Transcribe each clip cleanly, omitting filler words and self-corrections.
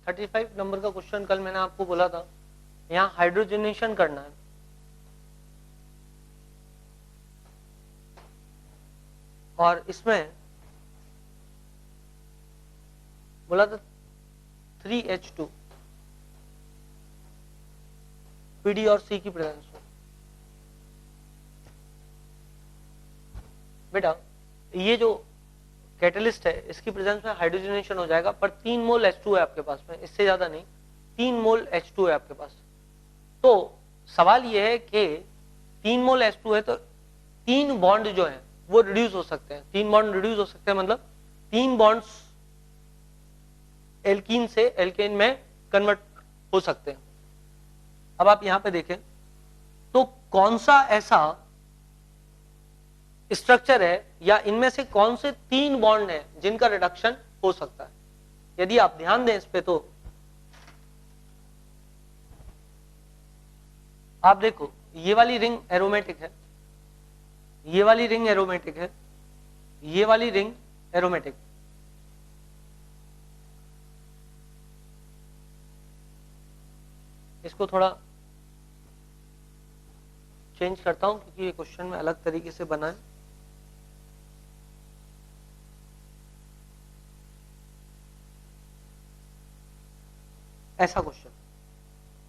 35 number का question कल मैंने आपको बोला था, यहाँ हाइड्रोजनेशन करना है। और इसमें बोला था 3H2 पीडी और सी की प्रेजेंस में। बेटा ये जो कैटलिस्ट है इसकी प्रेजेंस में हाइड्रोजनेशन हो जाएगा, पर 3 मोल H2 है आपके पास में, इससे ज्यादा नहीं, 3 मोल H2 है आपके पास। तो सवाल ये है कि 3 मोल H2 है तो 3 बॉन्ड जो है वो रिड्यूस हो सकते हैं, 3 बॉन्ड रिड्यूस हो सकते हैं, मतलब 3 बॉन्ड्स एल्कीन से एल्केन में कन्वर्ट हो सकते हैं। अब आप यहां पे देखें तो कौन सा ऐसा स्ट्रक्चर है या इनमें से कौन से 3 बॉन्ड हैं जिनका रिडक्शन हो सकता है। यदि आप ध्यान दें इस पे तो आप देखो ये वाली रिंग एरोमेटिक है, ये वाली रिंग एरोमेटिक है, ये वाली रिंग एरोमेटिक। इसको थोड़ा चेंज करता हूं क्योंकि ये क्वेश्चन में अलग तरीके से बना है। ऐसा क्वेश्चन,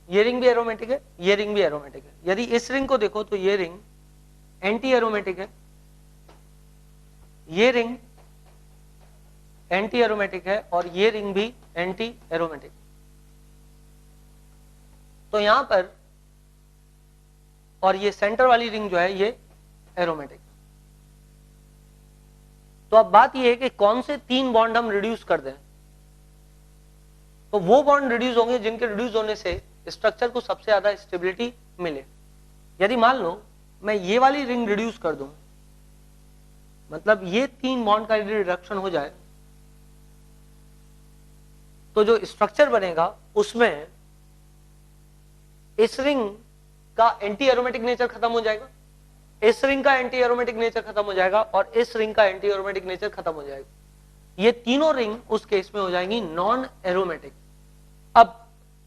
ये रिंग भी एरोमेटिक है, ये रिंग भी एरोमेटिक है। यदि इस रिंग को देखो तो ये रिंग एंटी एरोमेटिक है, ये रिंग एंटी एरोमेटिक है और ये रिंग भी एंटी एरोमेटिक। तो यहां पर और ये सेंटर वाली रिंग जो है ये एरोमेटिक। तो अब बात ये है कि कौन से 3 बॉन्ड हम रिड्यूस कर दें। तो वो बॉन्ड रिड्यूस होंगे जिनके रिड्यूस होने से स्ट्रक्चर को सबसे ज्यादा स्टेबिलिटी मिले। यदि मान लो मैं ये वाली रिंग रिड्यूस कर दूं, मतलब ये 3 बॉन्ड का रिडक्शन हो जाए, तो जो स्ट्रक्चर बनेगा उसमें इस रिंग का एंटी एरोमेटिक नेचर खत्म हो जाएगा, इस रिंग का एंटी एरोमेटिक नेचर खत्म हो जाएगा और इस रिंग का एंटी एरोमेटिक नेचर खत्म हो जाएगा। ये तीनों रिंग उस केस में हो जाएंगी नॉन एरोमेटिक। अब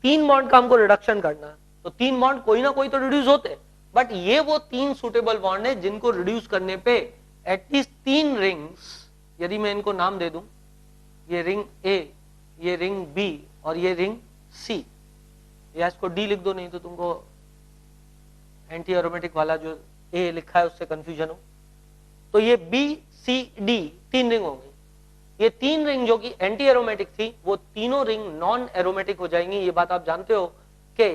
3 बॉन्ड का हमको रिडक्शन करना है, तो 3 बॉन्ड कोई ना कोई तो रिड्यूस होते हैं, बट ये वो 3 सुटेबल बॉन्ड है जिनको रिड्यूस करने पे एटलीस्ट 3 रिंग्स, यदि मैं इनको नाम दे दूं, ये रिंग ए, ये रिंग बी और ये रिंग सी, या इसको डी लिख दो नहीं तो तुमको एंटी एरोमेटिक वाला जो ए लिखा है उससे कंफ्यूजन हो। तो ये बी सी डी 3 रिंग होंगी। ये 3 रिंग जो कि एंटी एरोमेटिक थी वो तीनों रिंग नॉन एरोमेटिक हो जाएंगी। ये बात आप जानते हो कि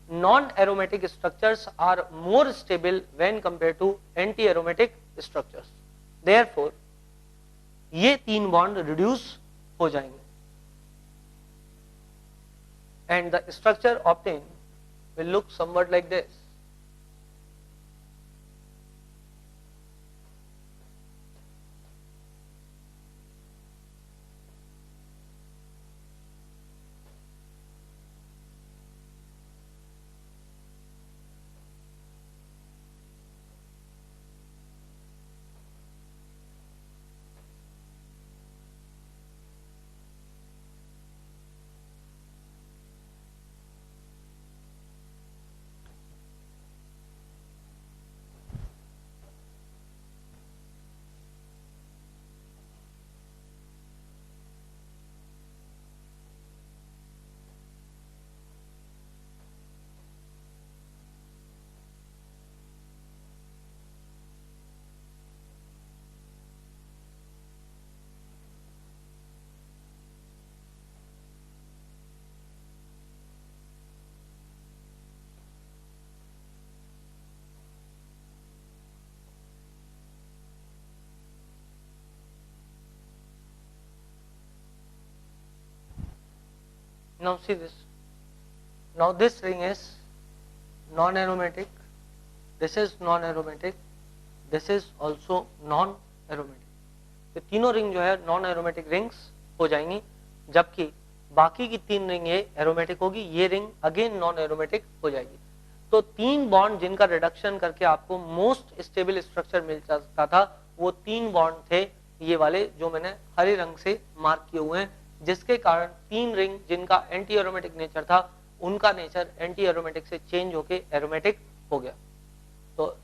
non aromatic structures are more stable when compare to anti aromatic structures. Therefore ये 3 बॉन्ड रिड्यूस हो जाएंगे and the structure obtained will look somewhat like this. Now see this. Now this ring is non-aromatic. This is non-aromatic. This is also non-aromatic. ये तीनों ring जो है non aromatic rings हो जाएंगी, जबकि बाकी की 3 रिंग ये एरोमेटिक होगी, ये रिंग अगेन नॉन एरोमेटिक हो जाएगी। तो 3 बॉन्ड जिनका रिडक्शन करके आपको मोस्ट स्टेबल स्ट्रक्चर मिल सकता था वो 3 बॉन्ड थे ये वाले जो मैंने हरे रंग से मार्क किए हुए हैं, जिसके कारण 3 रिंग जिनका एंटी एरोमेटिक नेचर था उनका नेचर एंटी एरोमेटिक से चेंज होके एरोमेटिक हो गया। तो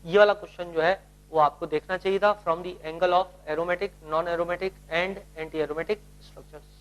ये वाला क्वेश्चन जो है वो आपको देखना चाहिए था from the angle of aromatic, non aromatic and anti aromatic structures.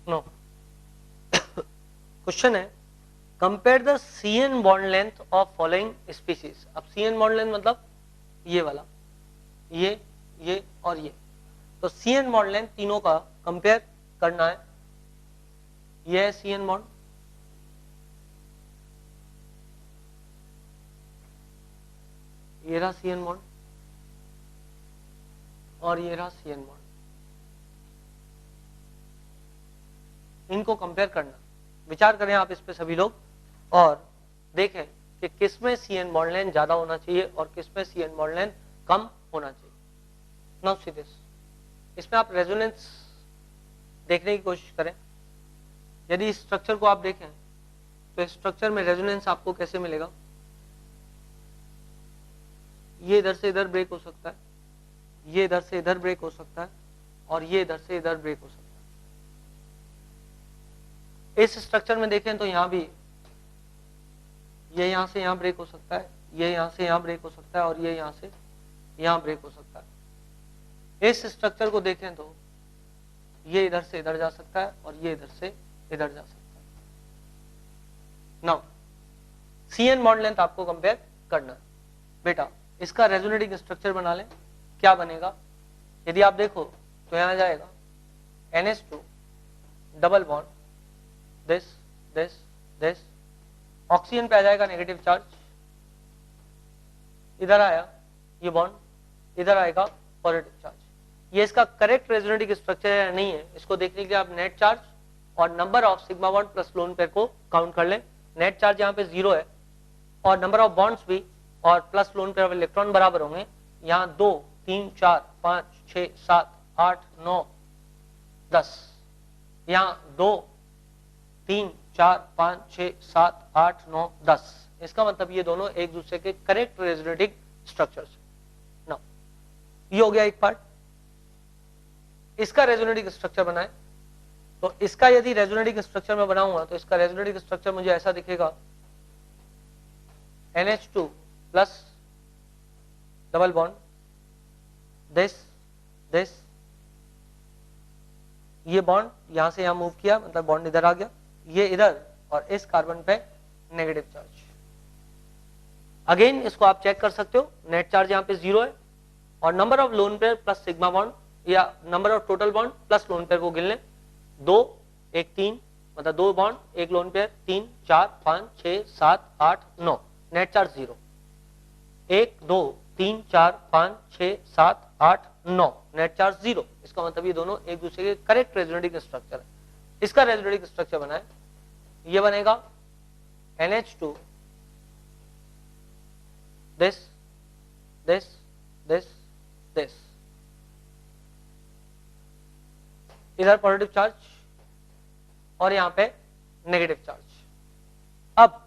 No question है compare the CN bond length of following species. अब CN बॉन्ड लेंथ मतलब ये वाला, ये और ये। तो CN बॉन्ड लेंथ तीनों का कंपेयर करना है। ये है CN बॉन्ड, ये रहा CN बॉन्ड और ये रहा CN बॉन्ड। इनको कंपेयर करना, विचार करें आप इस पे सभी लोग और देखें कि किसमें CN बॉन्ड लेंथ ज्यादा होना चाहिए और किसमें CN बॉन्ड लेंथ कम होना चाहिए। नाउ सी दिस, इसमें आप रेजोनेंस देखने की कोशिश करें। यदि इस स्ट्रक्चर को आप देखें तो इस स्ट्रक्चर में रेजोनेंस आपको कैसे मिलेगा? ये इधर से इधर ब्रेक हो सकता है, ये इधर से इधर ब्रेक हो सकता है और ये इधर से इधर ब्रेक हो सकता है। इस स्ट्रक्चर में देखें तो यहां भी ये यहां से यहां ब्रेक हो सकता है, ये यहां से यहां ब्रेक हो सकता है और ये यहां से यहां ब्रेक हो सकता है। इस स्ट्रक्चर को देखें तो ये इधर से इधर जा सकता है और ये इधर से इधर जा सकता है। नाउ CN बॉन्ड लेंथ आपको कंपेयर करना है। बेटा इसका रेजोनेटिंग स्ट्रक्चर बना लें, क्या बनेगा? यदि आप देखो तो यहां जाएगा NH2 double bond this this this, oxygen पे आ जाएगा नेगेटिव चार्ज, इधर आया ये बॉन्ड, इधर आएगा पॉजिटिव चार्ज। ये इसका करेक्ट रेजोनेटिंग स्ट्रक्चर है या नहीं है, इसको देखने के लिए आप नेट चार्ज और number of sigma bond plus lone pair को काउंट कर लें। नेट चार्ज यहाँ पे 0 है और नंबर ऑफ बॉन्ड्स भी और प्लस लोन पेयर इलेक्ट्रॉन बराबर होंगे। यहाँ 2 3 4 5 6 7 8 9 10, यहाँ 2 3 4 5 6 7 8 9 10। इसका मतलब ये दोनों एक दूसरे के करेक्ट रेजोनेटिंग स्ट्रक्चर्स। नाउ ये हो गया एक पार्ट। इसका रेजोनेटिंग स्ट्रक्चर बनाए तो इसका यदि रेजोनेटिंग स्ट्रक्चर में बनाऊंगा तो इसका रेजोनेटिंग स्ट्रक्चर मुझे ऐसा दिखेगा, NH2 plus double bond this this, ये बॉन्ड यहां से यहां मूव किया मतलब बॉन्ड इधर आ गया, ये इधर और इस कार्बन पे नेगेटिव चार्ज। अगेन इसको आप चेक कर सकते हो, नेट चार्ज यहाँ पे 0 है और number of lone pair plus sigma bond या number of total bond plus lone pair को गिन लें। 2 1 3 मतलब 2 bond 1 lone pair, 3 4 5 6 7 8 9, net charge 0। 1 2 3 4 5 6 7 8 9, net charge 0। इसका मतलब ये दोनों एक दूसरे के करेक्ट रेजोनेटिंग स्ट्रक्चर है। इसका रेजोनेटिंग स्ट्रक्चर बनाए, ये बनेगा NH2 this this this this, इधर पॉजिटिव चार्ज और यहां पे नेगेटिव चार्ज। अब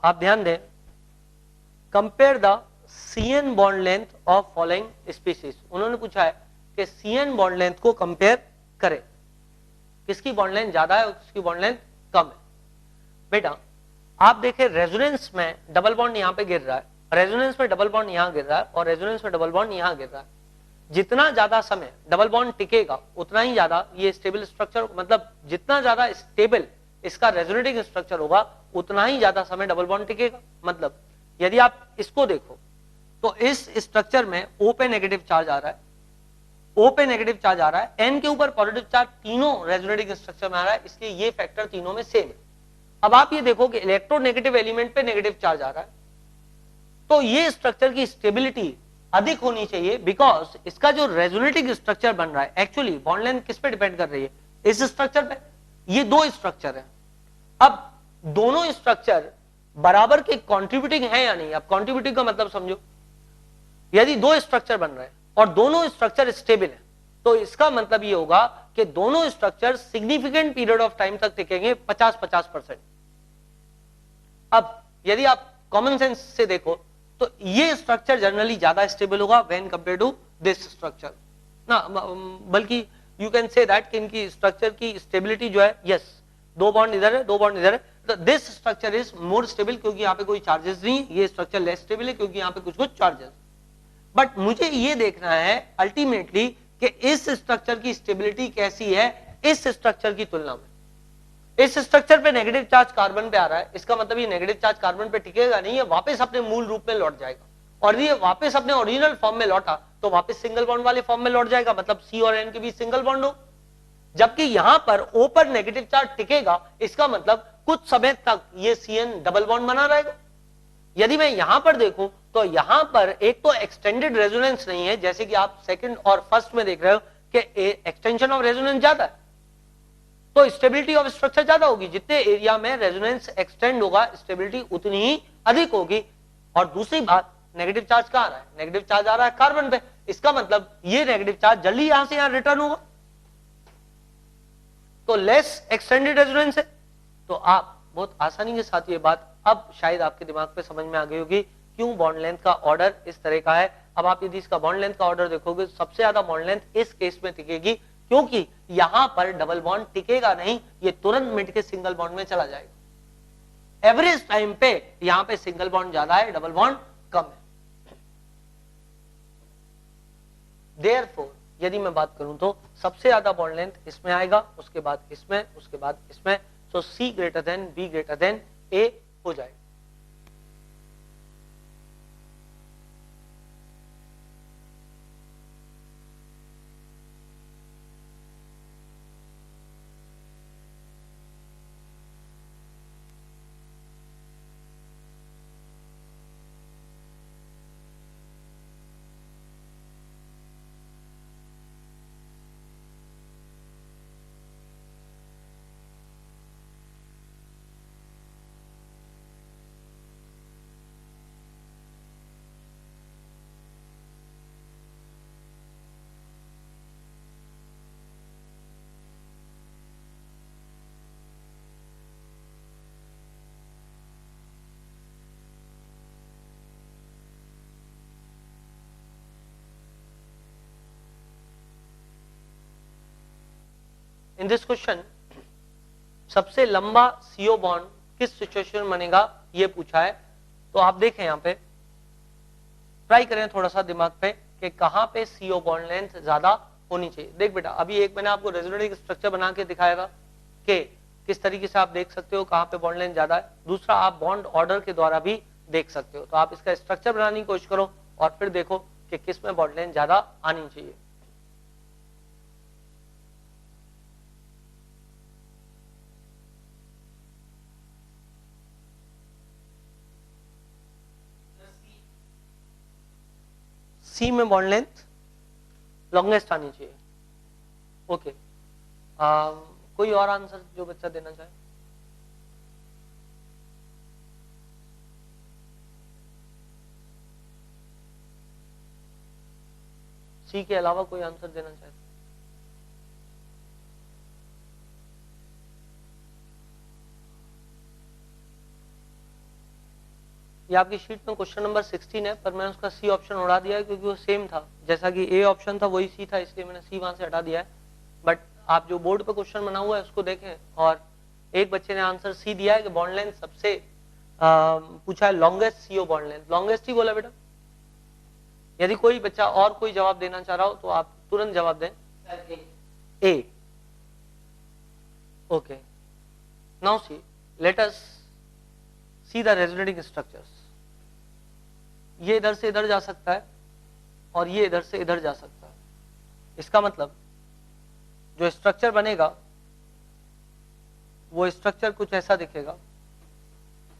आप ध्यान दें, compare the CN bond length of following species. उन्होंने पूछा है कि CN बॉन्ड लेंथ को कंपेयर करें, किसकी बॉन्ड लेंथ ज्यादा है और किसकी बॉन्ड लेंथ कम है। बेटा आप देखें रेजोनेंस में डबल बॉन्ड यहां पे गिर रहा है, रेजोनेंस में डबल बॉन्ड यहां गिर रहा है और रेजोनेंस में डबल बॉन्ड यहां गिर रहा है। जितना ज्यादा समय डबल बॉन्ड टिकेगा उतना ही ज्यादा ये स्टेबल स्ट्रक्चर, मतलब जितना ज्यादा स्टेबल इसका रेजोनेटिंग स्ट्रक्चर होगा उतना ही ज्यादा समय डबल बॉन्ड टिकेगा। मतलब यदि आप इसको देखो तो इस स्ट्रक्चर में O पे नेगेटिव चार्ज आ रहा है, O पे नेगेटिव चार्ज आ रहा है, N के ऊपर पॉजिटिव चार्ज, तीनों रेजोनेटिंग स्ट्रक्चर में आ रहा है, इसलिए ये फैक्टर तीनों में सेम है। अब आप ये देखो कि इलेक्ट्रोनेगेटिव एलिमेंट पे नेगेटिव चार्ज आ रहा है, तो ये स्ट्रक्चर की स्टेबिलिटी अधिक होनी चाहिए बिकॉज इसका जो रेजोनेटिंग स्ट्रक्चर बन रहा है एक्चुअली बॉन्ड लेंथ किस पे डिपेंड कर रही है? इस स्ट्रक्चर पे। ये दो स्ट्रक्चर है। अब दोनों स्ट्रक्चर बराबर के कॉन्ट्रीब्यूटिंग है या नहीं? अब कॉन्ट्रीब्यूटिंग का मतलब समझो, यदि दो स्ट्रक्चर बन रहे हैं और दोनों स्ट्रक्चर स्टेबल है, तो इसका मतलब ये होगा कि दोनों structure significant period of time तक टिकेंगे, 50-50%। अब यदि आप कॉमन सेंस से देखो तो ये स्ट्रक्चर जनरली ज्यादा स्टेबल होगा when compare to this structure ना, बल्कि यू कैन से दैट कि इनकी स्ट्रक्चर की स्टेबिलिटी जो है, यस, दो बॉन्ड इधर है, दो बॉन्ड इधर है, तो this structure is more stable क्योंकि यहाँ पे कोई चार्जेस नहीं है, ये स्ट्रक्चर लेस स्टेबल है क्योंकि यहाँ पे कुछ कुछ चार्जेस। बट मुझे ये देखना है अल्टीमेटली कि इस स्ट्रक्चर की स्टेबिलिटी कैसी है इस स्ट्रक्चर की तुलना में। इस स्ट्रक्चर पे नेगेटिव चार्ज कार्बन पे आ रहा है, इसका मतलब ये नेगेटिव चार्ज कार्बन पे टिकेगा नहीं, ये वापस अपने मूल रूप में लौट जाएगा, और ये वापस अपने ओरिजिनल फॉर्म में लौटा तो वापस सिंगल बॉन्ड वाले फॉर्म में लौट जाएगा, मतलब सी और एन के बीच सिंगल बॉन्ड हो। जबकि यहां पर ओ पर नेगेटिव चार्ज टिकेगा, इसका मतलब कुछ समय तक ये CN डबल बॉन्ड बना रहेगा। यदि मैं यहां पर देखूं तो यहां पर एक तो एक्सटेंडेड रेजोनेंस नहीं है, जैसे कि आप सेकंड और फर्स्ट में देख रहे हो कि एक्सटेंशन ऑफ रेजोनेंस ज्यादा है, तो स्टेबिलिटी ऑफ स्ट्रक्चर ज्यादा होगी। जितने एरिया में रेजोनेंस एक्सटेंड होगा स्टेबिलिटी उतनी ही अधिक होगी। और दूसरी बात, नेगेटिव चार्ज कहां आ रहा है? नेगेटिव चार्ज आ रहा है कार्बन पे, इसका मतलब ये नेगेटिव चार्ज जल्दी यहां से यहां रिटर्न होगा, तो लेस एक्सटेंडेड रेजोनेंस है। तो आप बहुत आसानी के साथ ये बात अब शायद आपके दिमाग पे समझ में आ गई होगी क्यों बॉन्ड लेंथ का ऑर्डर इस तरह का है। अब आप यदि इसका बॉन्ड लेंथ का ऑर्डर देखोगे, सबसे ज्यादा बॉन्ड लेंथ इस केस में टिकेगी क्योंकि यहां पर डबल बॉन्ड टिकेगा नहीं, ये तुरंत मिट के सिंगल बॉन्ड में चला जाएगा। एवरेज टाइम पे यहां पे सिंगल बॉन्ड ज्यादा है, डबल बॉन्ड कम है। देयरफॉर यदि मैं बात करूं तो सबसे ज्यादा बॉन्ड लेंथ इसमें आएगा, उसके बाद इसमें, उसके बाद इसमें, तो C greater than B greater than A हो जाएगा। इन दिस क्वेश्चन सबसे लंबा CO बॉन्ड किस सिचुएशन में बनेगा ये पूछा है। तो आप देखें यहाँ पे, ट्राई करें थोड़ा सा दिमाग पे कि कहां पे CO बॉन्ड लेंथ ज्यादा होनी चाहिए। देख बेटा, अभी एक मैंने आपको रेजोनेटिंग स्ट्रक्चर बना के दिखाया था कि किस तरीके से आप देख सकते हो कहां पे बॉन्ड लेंथ ज्यादा है। दूसरा, आप बॉन्ड ऑर्डर के द्वारा भी देख सकते हो। तो आप इसका स्ट्रक्चर बनाने की कोशिश करो और फिर देखो कि किस में बॉन्ड लेंथ ज्यादा आनी चाहिए। C में बॉन्ड लेंथ लॉन्गेस्ट आनी चाहिए। ओके, कोई और आंसर जो बच्चा देना चाहे? C के अलावा कोई आंसर देना चाहे? ये आपकी शीट में क्वेश्चन नंबर 16 है, पर मैंने उसका C ऑप्शन उड़ा दिया है क्योंकि वो सेम था, जैसा कि A ऑप्शन था वही C था, इसलिए मैंने C वहां से हटा दिया है। बट आप जो बोर्ड पे क्वेश्चन बना हुआ है उसको देखें, और एक बच्चे ने आंसर C दिया है कि बॉन्ड लेंथ सबसे पूछा है longest CO bond length, longest ही बोला बेटा। यदि कोई बच्चा और कोई जवाब देना चाह रहा हो तो आप तुरंत जवाब दें। A। Okay, now see, let us see the resonating structures. ये इधर से इधर जा सकता है और ये इधर से इधर जा सकता है। इसका मतलब जो स्ट्रक्चर बनेगा वो स्ट्रक्चर कुछ ऐसा दिखेगा।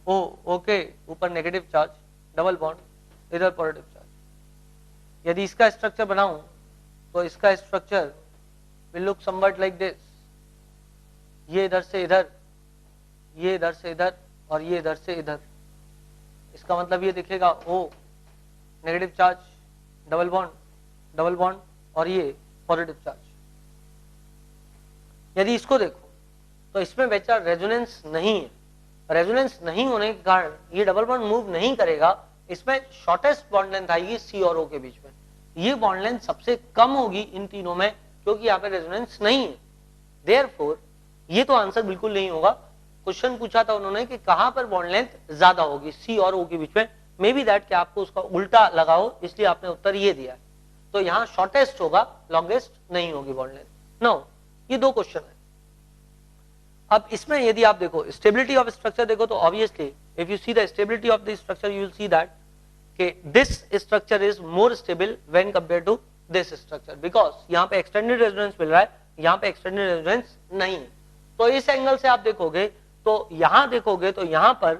ओ ओके, ऊपर नेगेटिव चार्ज, डबल बॉन्ड, इधर पॉजिटिव चार्ज। यदि इसका स्ट्रक्चर बनाऊं तो इसका structure will look somewhat like this. ये इधर से इधर, ये इधर से इधर और ये इधर से इधर। इसका मतलब ये दिखेगा O negative charge, double bond और ये पॉजिटिव चार्ज। यदि इसको देखो तो इसमें बेचा रेजोनेंस नहीं है। रेजोनेंस नहीं होने के कारण ये डबल बॉन्ड मूव नहीं करेगा। इसमें शॉर्टेस्ट बॉन्ड लेंथ आएगी C और O के बीच में। ये बॉन्ड लेंथ सबसे कम होगी इन तीनों में, क्योंकि यहाँ पे रेजोनेंस नहीं है। देयरफॉर ये तो आंसर बिल्कुल नहीं होगा। क्वेश्चन पूछा था उन्होंने कि कहां पर बॉन्ड लेंथ ज्यादा होगी C और O के बीच में। मे बी दैट कि आपको उसका उल्टा लगा हो, इसलिए आपने उत्तर ये दिया। तो यहाँ शॉर्टेस्ट होगा, लॉन्गेस्ट नहीं होगी बॉन्ड लेंथ। नो, ये दो क्वेश्चन है। अब इसमें यदि आप देखो स्टेबिलिटी ऑफ स्ट्रक्चर देखो, तो obviously if you see the stability of the structure you will see that कि this structure is more stable when compare to this structure, because यहाँ पे एक्सटेंडेड रेजोनेंस मिल रहा है, यहाँ पे एक्सटेंडेड रेजोनेंस नहीं है। तो इस एंगल से आप देखोगे तो यहां देखोगे तो यहां पर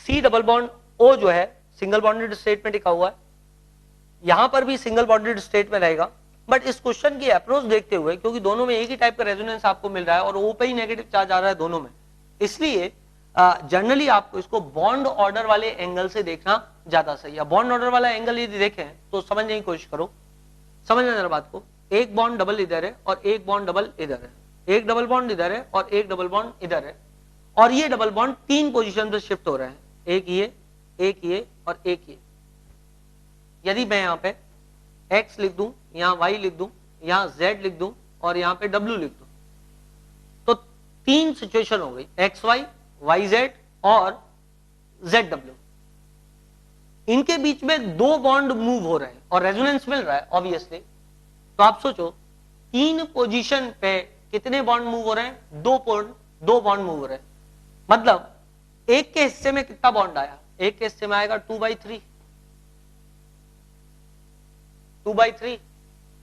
C डबल बॉन्ड O जो है सिंगल बॉन्डेड स्टेट में टिका हुआ है, यहां पर भी सिंगल बॉन्डेड स्टेट में रहेगा। बट इस क्वेश्चन की अप्रोच देखते हुए, क्योंकि दोनों में एक ही टाइप का रेजोनेंस आपको मिल रहा है और O पे ही नेगेटिव चार्ज आ रहा है दोनों में, इसलिए जनरली आपको इसको बॉन्ड ऑर्डर वाले एंगल से देखना ज्यादा सही है। बॉन्ड ऑर्डर वाला एंगल यदि देखें तो समझने की कोशिश करो, समझना जरा बात को। एक बॉन्ड डबल इधर है और एक बॉन्ड डबल इधर है, एक डबल बॉन्ड इधर है और एक डबल बॉन्ड इधर है, और ये डबल बॉन्ड तीन पोजीशन पे शिफ्ट हो रहे हैं, एक ये, एक ये और एक ये। यदि मैं यहाँ पे x लिख दूं, यहाँ y लिख दूं, यहाँ z लिख दूं और यहाँ पे w लिख दूं, तो तीन सिचुएशन हो गई, xy, yz और zw। इनके बीच में दो बॉन्ड मूव हो रहे हैं और रेजोनेंस मिल रहा है ऑब्वियसली। तो आप सोचो तीन पोजीशन पे कितने बॉन्ड मूव हो रहे हैं? दो बॉन्ड मूव हो रहे हैं। मतलब एक के हिस्से में कितना बॉन्ड आया? एक के हिस्से में आएगा 2/3, 2/3।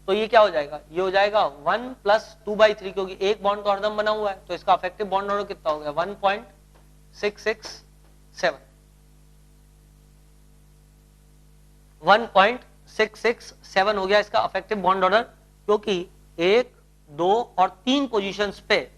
तो ये क्या हो जाएगा? ये हो जाएगा 1 + 2/3, क्योंकि एक बॉन्ड तो हरदम बना हुआ है, तो इसका अफेक्टिव बॉन्ड ऑर्डर कितना हो गया? 1.667, 1.667 हो गया इसका अफेक्टिव बॉन्ड ऑर्डर, क्योंकि 1, 2 और 3 पोजीशंस पे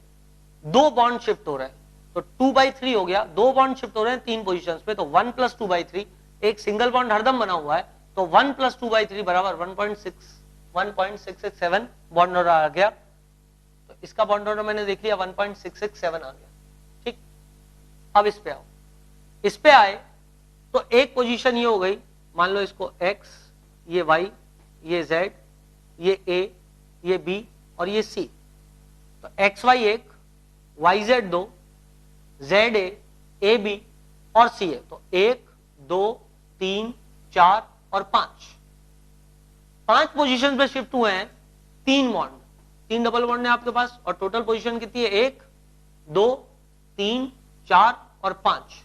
दो बॉन्ड शिफ्ट हो रहे हैं। तो 2/3 हो गया, दो बॉन्ड शिफ्ट हो रहे हैं 3 पोजीशंस पे, तो 1 + 2/3, एक सिंगल बॉन्ड हरदम बना हुआ है, तो 1 + 2/3 बराबर 1.667 बॉन्ड ऑर्डर आ गया। तो इसका बॉन्ड ऑर्डर मैंने देख लिया 1.667 आ गया। ठीक, अब इस पे आओ। इस पे आए तो एक पोजीशन ये हो गई, मान लो इसको x, ये y, ये z, ये a, ये b और ये c। तो xy 1, yz 2, za, ab और c है। तो 1, 2, 3, 4 और 5 पोजीशन पे शिफ्ट हुए हैं, तीन बॉन्ड, तीन डबल बॉन्ड है आपके पास, और टोटल पोजीशन कितनी है? 1, 2, 3, 4 और 5।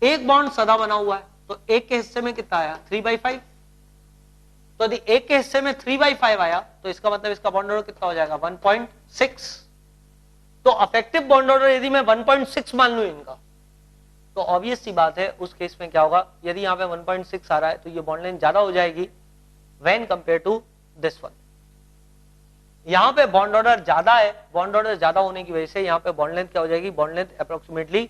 एक बॉन्ड सदा बना हुआ है, तो एक के हिस्से में कितना आया? 3/5। तो यदि एक के हिस्से में 3/5 आया तो इसका मतलब इसका बॉन्ड ऑर्डर कितना हो जाएगा? 1.6। तो अफेक्टिव बॉन्ड ऑर्डर यदि मैं 1.6 मान लू इनका, तो ऑब्वियस सी बात है उस केस में क्या होगा? यदि यहाँ पे 1.6 आ रहा है तो ये बॉन्ड लेंथ ज्यादा हो जाएगी when compare to this one. यहाँ पे बॉन्ड ऑर्डर ज्यादा है, बॉन्ड ऑर्डर ज्यादा होने की वजह से यहाँ पे बॉन्ड लेंथ क्या हो जाएगी? बॉन्ड लेंथ अप्रोक्सीमेटली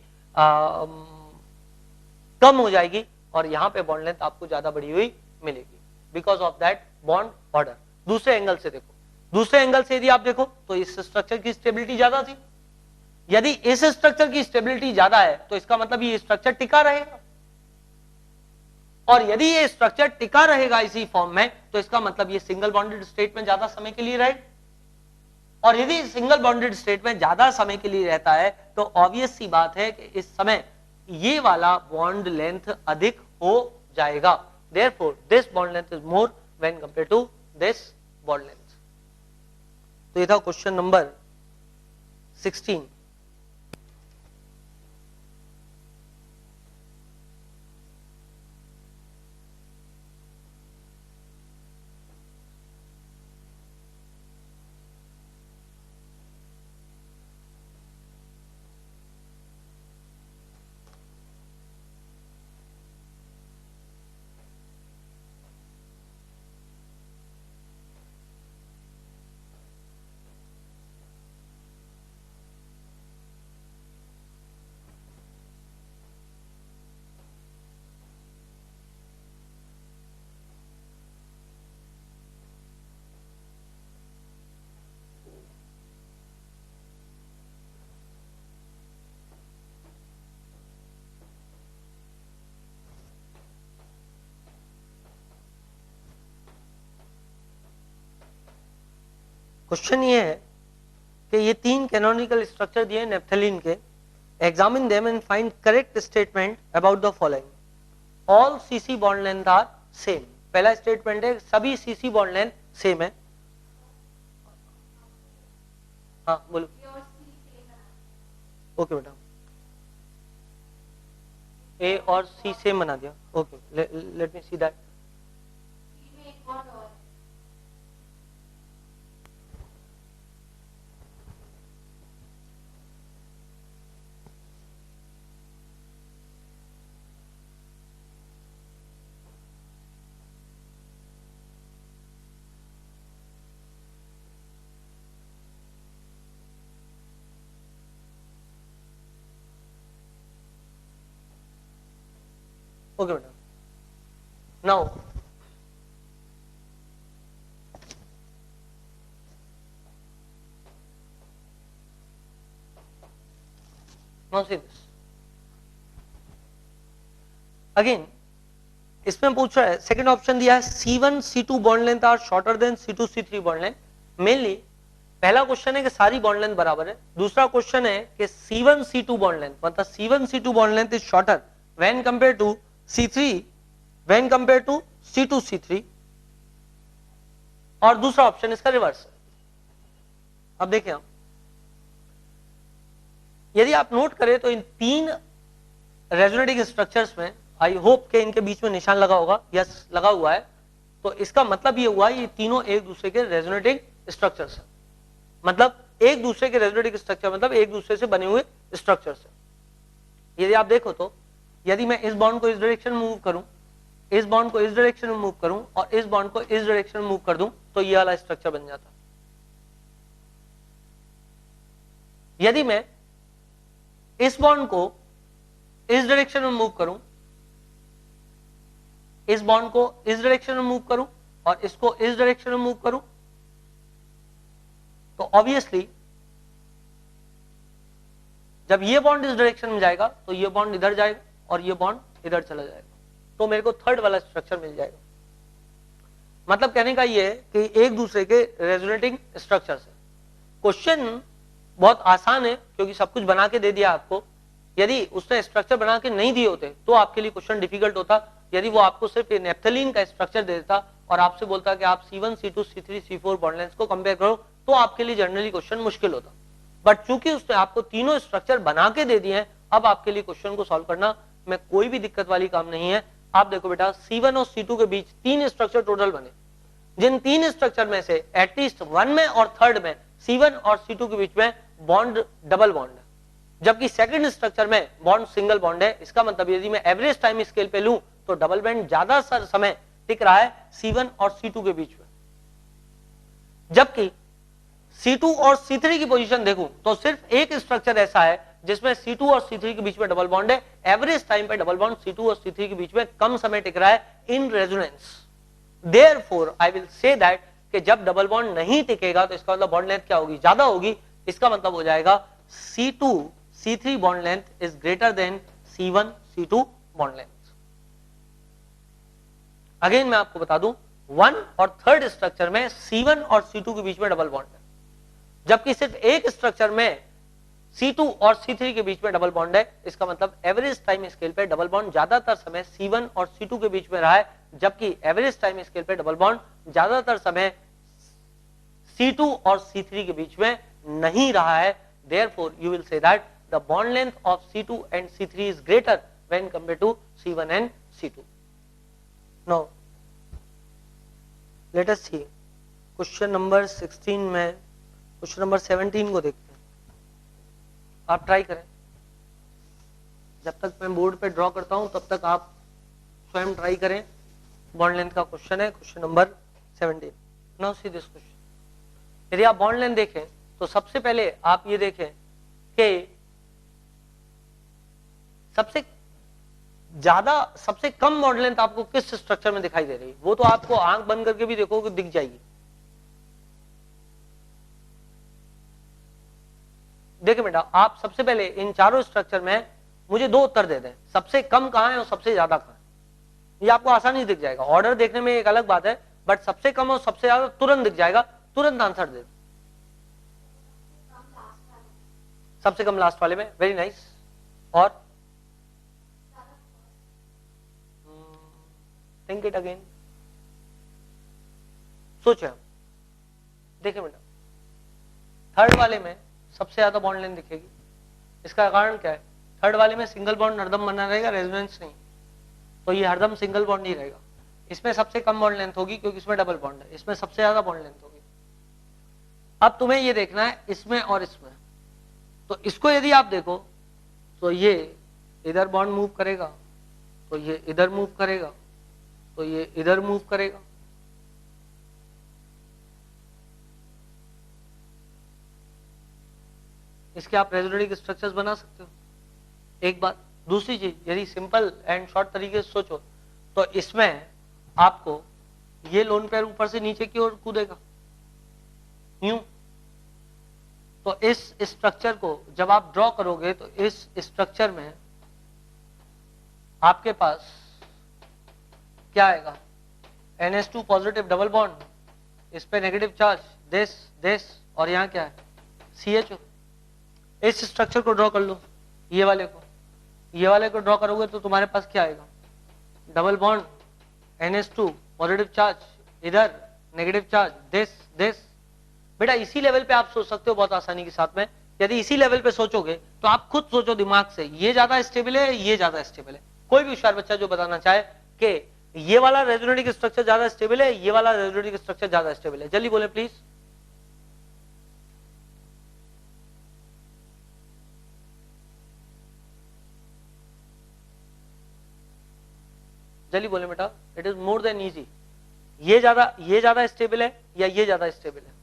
कम हो जाएगी, और यहाँ पे बॉन्ड लेंथ आपको ज्यादा बढ़ी हुई मिलेगी because of that bond order. दूसरे एंगल से देखो, दूसरे एंगल से यदि आप देखो तो इस स्ट्रक्चर की स्टेबिलिटी ज्यादा थी। यदि इस स्ट्रक्चर की स्टेबिलिटी ज्यादा है तो इसका मतलब ये स्ट्रक्चर टिका रहेगा, और यदि ये स्ट्रक्चर टिका रहेगा इसी फॉर्म में तो इसका मतलब ये सिंगल बॉन्डेड स्टेट में ज्यादा समय के लिए रहे, और यदि सिंगल बॉन्डेड स्टेट में ज्यादा समय के लिए रहता है तो ऑब्वियस सी बात है कि इस समय ये वाला बॉन्ड लेंथ अधिक हो जाएगा। Therefore this bond length is more when compare to this bond length. तो ये था क्वेश्चन नंबर 16। क्वेश्चन ये है कि ये 3 कैनोनिकल स्ट्रक्चर दिए नेप्थलीन के, examine them and find correct statement about the following, all CC bond length are same. पहला स्टेटमेंट है सभी सीसी बॉन्ड लेंथ सेम है। हाँ बोलो। ओके बेटा, ए और सी सेम बना दिया। Okay, let me see that. Okay बेटा, नाउ see this अगेन। इसमें पूछ रहा है, सेकंड ऑप्शन दिया है C1 C2 bond length are shorter than C2 C3 bond length. Mainly पहला क्वेश्चन है कि सारी बॉन्ड लेंथ बराबर है। दूसरा क्वेश्चन है कि C1 C2 बॉन्ड लेंथ मतलब C1 C2 bond length is shorter when compare to C3 when compare to C2 C3, और दूसरा ऑप्शन इसका रिवर्स है। अब देखिए हम, यदि आप नोट करें तो इन 3 रेजोनेटिंग स्ट्रक्चर्स में, आई होप के इनके बीच में निशान लगा होगा, यस लगा हुआ है, तो इसका मतलब ये हुआ ये तीनों एक दूसरे के रेजोनेटिंग स्ट्रक्चर्स हैं। मतलब एक दूसरे के रेजोनेटिंग स्ट्रक्चर मतलब एक दूसरे से बने हुए स्ट्रक्चर्स हैं। यदि आप देखो तो यदि मैं इस बॉन्ड को इस डायरेक्शन में मूव करूं, इस बॉन्ड को इस डायरेक्शन में मूव करूं और इस बॉन्ड को इस डायरेक्शन में मूव कर दूं तो ये वाला स्ट्रक्चर बन जाता। यदि मैं इस बॉन्ड को इस डायरेक्शन में मूव करूं, इस बॉन्ड को इस डायरेक्शन में मूव करूं और इसको इस डायरेक्शन में मूव करूं, तो ऑब्वियसली जब ये बॉन्ड इस डायरेक्शन में जाएगा तो ये बॉन्ड इधर जाएगा और ये बॉन्ड इधर चला जाएगा, तो मेरे को थर्ड वाला स्ट्रक्चर मिल जाएगा। मतलब कहने का ये है कि एक दूसरे के रेजोनेटिंग स्ट्रक्चर्स है। क्वेश्चन बहुत आसान है क्योंकि सब कुछ बना के दे दिया आपको। यदि उसने स्ट्रक्चर बना के नहीं दिए होते तो आपके लिए क्वेश्चन डिफिकल्ट होता। यदि वो आपको सिर्फ नेप्थलीन का स्ट्रक्चर दे देता और आपसे बोलता कि आप C1 C2 C3 C4 bond length को कंपेयर करो, तो आपके लिए जनरली क्वेश्चन मुश्किल होता। बट चूंकि उसने आपको तीनों स्ट्रक्चर बना के दे दिए हैं, अब आपके लिए क्वेश्चन को सॉल्व करना में कोई भी दिक्कत वाली काम नहीं है। आप देखो बेटा, C1 और C2 के बीच 3 स्ट्रक्चर टोटल बने, जिन 3 स्ट्रक्चर में से एटलीस्ट 1 में और 3rd में C1 और C2 के बीच में बॉन्ड डबल बॉन्ड है, जबकि सेकंड स्ट्रक्चर में बॉन्ड सिंगल बॉन्ड है। इसका मतलब यदि मैं एवरेज टाइम स्केल पे लूं तो डबल बॉन्ड ज्यादा समय टिक रहा है C1 और C2 के बीच में, जबकि C2 और C3 की पोजीशन देखूं तो सिर्फ एक स्ट्रक्चर ऐसा है जिसमें C2 और C3 के बीच में डबल बॉन्ड है। एवरेज टाइम पे डबल बॉन्ड C2 और C3 के बीच में कम समय टिक रहा है in resonance. Therefore I will say that कि जब डबल बॉन्ड नहीं टिकेगा तो इसका मतलब बॉन्ड लेंथ क्या होगी, ज्यादा होगी। इसका मतलब हो जाएगा C2 C3 bond length is greater than C1 C2 bond length. Again मैं आपको बता दूं, 1 और 3rd स्ट्रक्चर में C1 और C2 के बीच में डबल बॉन्ड है, जबकि सिर्फ एक स्ट्रक्चर में C2 और C3 के बीच में डबल बॉन्ड है। इसका मतलब एवरेज टाइम स्केल पे डबल बॉन्ड ज्यादातर समय C1 और C2 के बीच में रहा है, जबकि एवरेज टाइम स्केल पे डबल बॉन्ड ज्यादातर समय C2 और C3 के बीच में नहीं रहा है। Therefore, you will say that the bond length of C2 and C3 is greater when compared to C1 and C2. Now, let us see question number 16 में क्वेश्चन नंबर 17 को देखते हैं। आप ट्राई करें, जब तक मैं बोर्ड पे ड्रॉ करता हूं तब तक आप स्वयं ट्राई करें। बॉन्ड लेंथ का क्वेश्चन है, question number 17। Now see this question. यदि आप बॉन्ड लेंथ देखें तो सबसे पहले आप ये देखें कि सबसे कम बॉन्ड लेंथ आपको किस स्ट्रक्चर में दिखाई दे रही है, वो तो आपको आंख बंद करके भी देखोगे दिख जाएगी। देखिए बेटा, आप सबसे पहले इन चारों स्ट्रक्चर में मुझे 2 उत्तर दे दें, सबसे कम कहां है और सबसे ज्यादा कहां है। ये आपको आसानी दिख जाएगा। ऑर्डर देखने में एक अलग बात है, बट सबसे कम और सबसे ज्यादा तुरंत दिख जाएगा, तुरंत आंसर दे। सबसे कम लास्ट वाले में, वेरी नाइस। और थिंक इट अगेन, सोचो। देखिए बेटा, थर्ड वाले में सबसे ज्यादा बॉन्ड लेंथ दिखेगी। इसका कारण क्या है? थर्ड वाले में सिंगल बॉन्ड हरदम बना रहेगा, रेजोनेंस नहीं, तो ये हरदम सिंगल बॉन्ड ही रहेगा। इसमें सबसे कम बॉन्ड लेंथ होगी क्योंकि इसमें डबल बॉन्ड है, इसमें सबसे ज्यादा बॉन्ड लेंथ होगी। अब तुम्हें ये देखना है इसमें और इसमें, तो इसको यदि आप देखो तो ये इधर बॉन्ड मूव करेगा, तो ये इधर मूव करेगा, तो ये इधर मूव करेगा। इसके आप रेजोनेटिंग स्ट्रक्चर्स बना सकते हो, एक बात। दूसरी चीज, यदि सिंपल एंड शॉर्ट तरीके से सोचो तो इसमें आपको ये लोन पेयर ऊपर से नीचे की ओर कूदेगा यूं। तो इस स्ट्रक्चर को जब आप ड्रॉ करोगे तो इस स्ट्रक्चर में आपके पास क्या आएगा? NH2 पॉजिटिव डबल बॉन्ड, इस पे नेगेटिव चार्ज, दिस और यहाँ क्या है? CHO। इस स्ट्रक्चर को ड्रॉ कर लो, ये वाले को ड्रॉ करोगे तो तुम्हारे पास क्या आएगा? Double bond, NH2 positive charge, इधर नेगेटिव चार्ज, दिस। बेटा इसी लेवल पे आप सोच सकते हो बहुत आसानी के साथ में। यदि इसी लेवल पे सोचोगे तो आप खुद सोचो दिमाग से, ये ज्यादा स्टेबल है, ये ज्यादा स्टेबल है। कोई भी होशियार बच्चा जो बताना चाहे कि ये वाला रेजोनेटिंग स्ट्रक्चर ज्यादा स्टेबल है, ये वाला रेजोनेटिंग स्ट्रक्चर ज्यादा स्टेबल है, जल्दी बोले प्लीज। जल्दी बोले बेटा, it is more than easy. ये ज्यादा स्टेबल है या ये ज्यादा स्टेबल है?